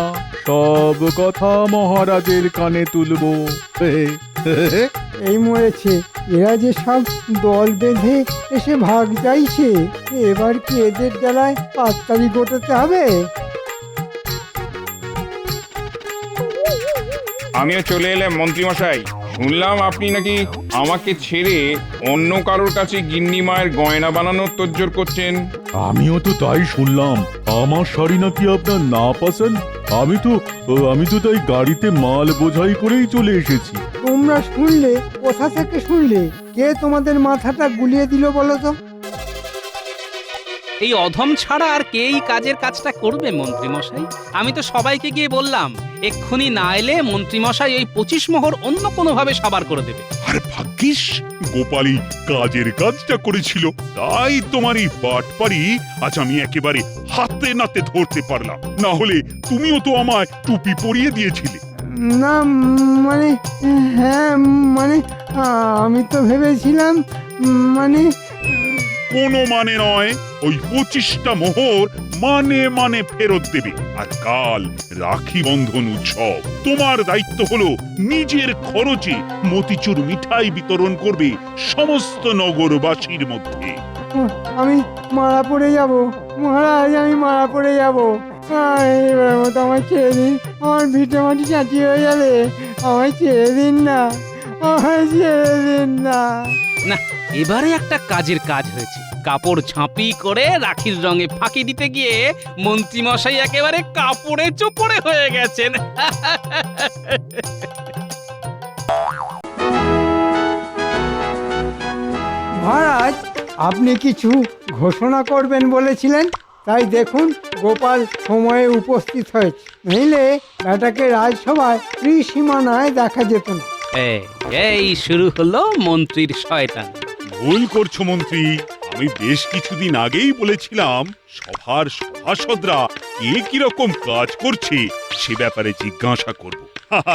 সব কথা মহারাজের কানে তুলবো। এই মরেছে, এরা যে সব দল বেঁধে এসে ভাগ চাইছে। এবার কি এদের জ্বালায় পাঁচতারি গোটাতে হবে? আমিও চলে এলাম মন্ত্রী মশাই। শুনলাম আপনি নাকি আমাকে ছেড়ে অন্য কারোর কাছে গিন্নি মায়ের গয়না বানানোর তোড়জোড় করছেন। আমিও তো তাই শুনলাম। আমার শাড়ি নাকি আপনার না পছন্দ। আমি তো তাই গাড়িতে মাল বোঝাই করেই চলে এসেছি। তোমরা শুনলে? কোথা থেকে শুনলে? কে তোমাদের মাথাটা গুলিয়ে দিল বলো তো? এই অধম ছাড়া আর কে এই কাজের কাজটা করবে মন্ত্রী মশাই? আমি তো সবাইকে গিয়ে বললাম, এক্ষুনি না এলে মন্ত্রী মশাই ওই 25 মোহর অন্য কোনো ভাবে সাবার করে দেবে। আর ভাগ্যিস গোপালই কাজের কাজটা করেছিল, তাই তোমার এই বাটপারি আজ আমি একেবারে হাতে নাতে ধরতে পারলাম। না হলে তুমিও তো আমায় টুপি পরিয়ে দিয়েছিলে। না মানে, হ্যাঁ মানে, আমি তো ভেবেছিলাম মানে। কোনো মানে নয়, ওই 25টা মোহর মানে ফেরত দেবে। আর কাল রাখি বন্ধন উৎসব, তোমার দায়িত্ব হলো নিজের খরচে মতিচুর মিঠাই বিতরণ করবে সমস্ত নগরবাসীর মধ্যে। আমি মারা পড়ে যাব মহারাজ, আমি মারা পড়ে যাব। এবার মতো আমায় ছেড়ে দিন। আমার ভিটে মাটি চাঁচি হয়ে যাবে। আমায় ছেড়ে দিন না, আমায় ছেড়ে দিন না। না, এবারে একটা কাজের কাজ হয়েছে। কাপড় ঝাঁপি করে রাখির রঙে ফাঁকি দিতে গিয়ে মন্ত্রী মশাই একেবারে কাপড়ে চোপড়ে হয়ে গেছেন। মহারাজ, আপনি কিছু ঘোষণা করবেন বলেছিলেন, তাই দেখুন গোপাল সময়ে উপস্থিত হয়েছে। নইলে ব্যাটাকে রাজসভায় ত্রিসীমানায় দেখা যেত না। এই শুরু হলো মন্ত্রীর শয়তান। ভুল করছো মন্ত্রী। আমি বেশ কিছুদিন আগেই বলেছিলাম সভার সভাসদরা কে কিরকম কাজ করছে সে ব্যাপারে জিজ্ঞাসা করব।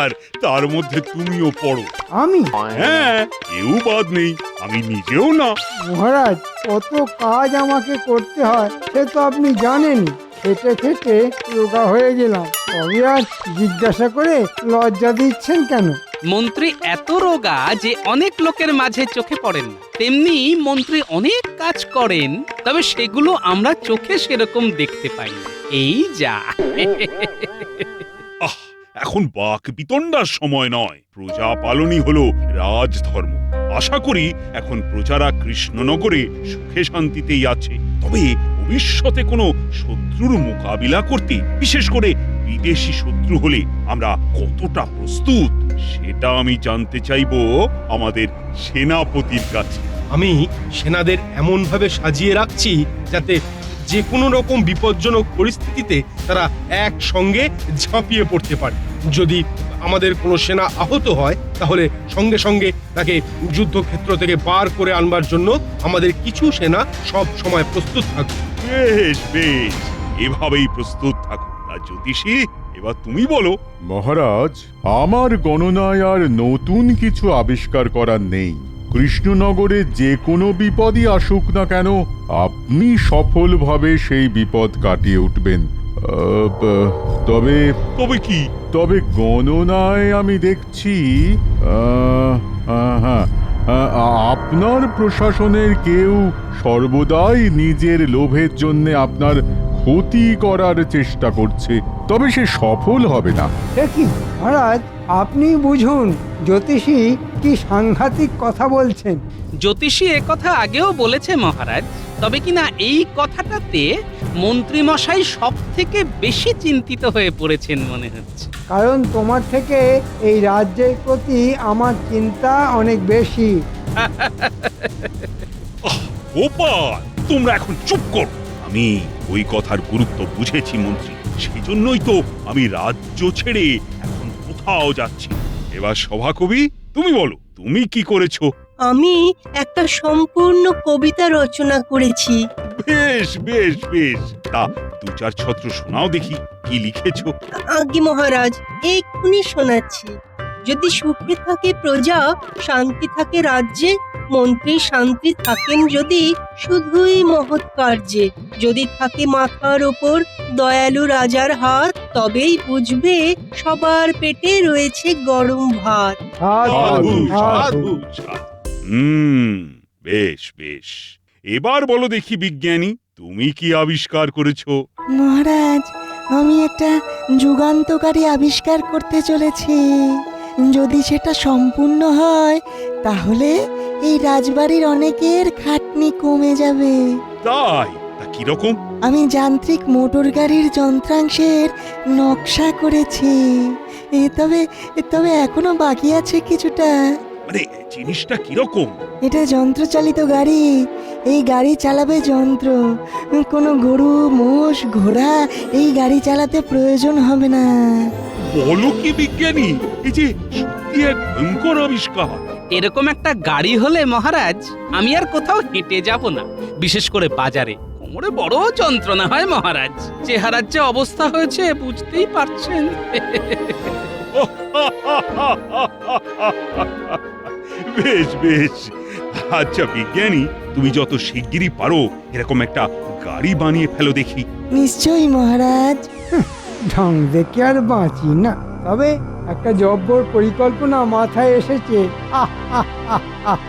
আর তার মধ্যে তুমিও পড়ো। আমি? হ্যাঁ, কেউ বাদ নেই, আমি নিজেও না। মহারাজ, কত কাজ আমাকে করতে হয় সে তো আপনি জানেন। খেটে খেটে রোগা হয়ে গেলাম, তবে আর জিজ্ঞাসা করে লজ্জা দিচ্ছেন কেন? মন্ত্রী এত রোগা যে অনেক লোকের মাঝে চোখে পড়েন না। তেমনি মন্ত্রী অনেক কাজ করেন, তবে সেগুলো আমরা চোখে সেরকম দেখতে পাই না। এই যা। এখন বাক বিতণ্ডার সময় নয়। প্রজা পালনই হলো রাজধর্ম। আশা করি এখন প্রজারা কৃষ্ণনগরে সুখে শান্তিতেই আছে। তবে ভবিষ্যতে কোনো শত্রুর মোকাবিলা করতে, বিশেষ করে বিদেশি শত্রু হলে আমরা কতটা প্রস্তুত সেটা আমি জানতে চাইবো আমাদের সেনাপতির কাছে। আমি সেনাদের এমন ভাবে সাজিয়ে রাখছি যাতে যে কোনো রকম বিপজ্জনক পরিস্থিতিতে তারা একসঙ্গে ঝাঁপিয়ে পড়তে পারে। যদি আমাদের কোনো সেনা আহত হয় তাহলে সঙ্গে সঙ্গে তাকে যুদ্ধক্ষেত্র থেকে বার করে আনবার জন্য আমাদের কিছু সেনা সব সময় প্রস্তুত থাকবে। বেশ বেশ, এভাবেই প্রস্তুত থাকো। আর জ্যোতিষী, এবার তুমি বলো। মহারাজ, আমার গণনায় আর নতুন কিছু আবিষ্কার করার নেই। কৃষ্ণনগরে যে কোনো বিপদই আসুক না কেন, আপনি সফলভাবে সেই বিপদ কাটিয়ে উঠবেন। তবে তবে কি? তবে গণনায় আমি দেখছি হ্যাঁ, আপনার প্রশাসনের কেউ সর্বদাই নিজের লোভের জন্য আপনার ক্ষতি করার চেষ্টা করছে, তবে সে সফল হবে না। দেখি মহারাজ, আপনি বুঝুন জ্যোতিষী কি সাংঘাতিক কথা বলছেন। জ্যোতিষী একথা আগেও বলেছে মহারাজ, তবে কিনা এই কথাটাতে মন্ত্রী মশাই সব থেকে বেশি চিন্তিত হয়ে পড়েছেন মনে হচ্ছে। কারণ তোমার থেকে এই রাজ্যের প্রতি আমার চিন্তা অনেক বেশি। গোপাল, তোমরা এখন চুপ করো। আমি ওই কথার গুরুত্ব বুঝেছি মন্ত্রী, সেই জন্যই তো আমি রাজ্য ছেড়ে এখন কোথাও যাচ্ছি। এবার সভাকবি, তুমি বলো, তুমি কি করেছো? আমি একটা সম্পূর্ণ কবিতা রচনা করেছি। বেশ বেশ বেশ, তা দু চার ছত্র শোনাও দেখি, কি লিখেছো? আজ্ঞে মহারাজ, এক্ষুনি শোনাচ্ছি। যদি সুখে থাকে প্রজা, শান্তি থাকে রাজ্যে, মন্ত্রী শান্তি থাকেন যদি শুধুই মহৎ কার্যে, যদি থাকে মাথার ওপর দয়ালু রাজার হাত, তবেই বুঝবে সবার পেটে রয়েছে গরম ভাত। বেশ বেশ, এবার বলো দেখি বিজ্ঞানী, তুমি কি আবিষ্কার করেছো? মহারাজ, আমি একটা যুগান্তকারী আবিষ্কার করতে চলেছি। যদি সেটা সম্পূর্ণ হয় তাহলে এই রাজবাড়ির অনেকের খাটনি কমে যাবে। তাই? তা কিরকম? আমি যান্ত্রিক মোটর গাড়ির যন্ত্রাংশের নকশা করেছি। তবে এখনো বাকি আছে কিছুটা। মানে জিনিসটা কিরকম? এটা যন্ত্রচালিত গাড়ি। এই গাড়ি চালাবে যন্ত্র। কোনো গরু, মোষ, ঘোড়া এই গাড়ি চালাতে প্রয়োজন হবে না। বলো কি বিজ্ঞানী, এই যে সত্যি এক ভয়ঙ্কর আবিষ্কার। এরকম একটা গাড়ি হলে মহারাজ আমি আর কোথাও হেঁটে যাব না, বিশেষ করে বাজারে। কোমরে বড় যন্ত্রণা হয় মহারাজ। চেহারার যে অবস্থা হয়েছে বুঝতেই পারছেন। বেশ বেশ, আচ্ছা বিজ্ঞানী, তুমি যত শিগগিরই পারো এরকম একটা গাড়ি বানিয়ে ফেলো দেখি। নিশ্চয়ই মহারাজ। ঢং দেখে আর বাঁচি না। তবে একটা জব্বর পরিকল্পনা মাথায় এসেছে। আহ আহ আহ আহ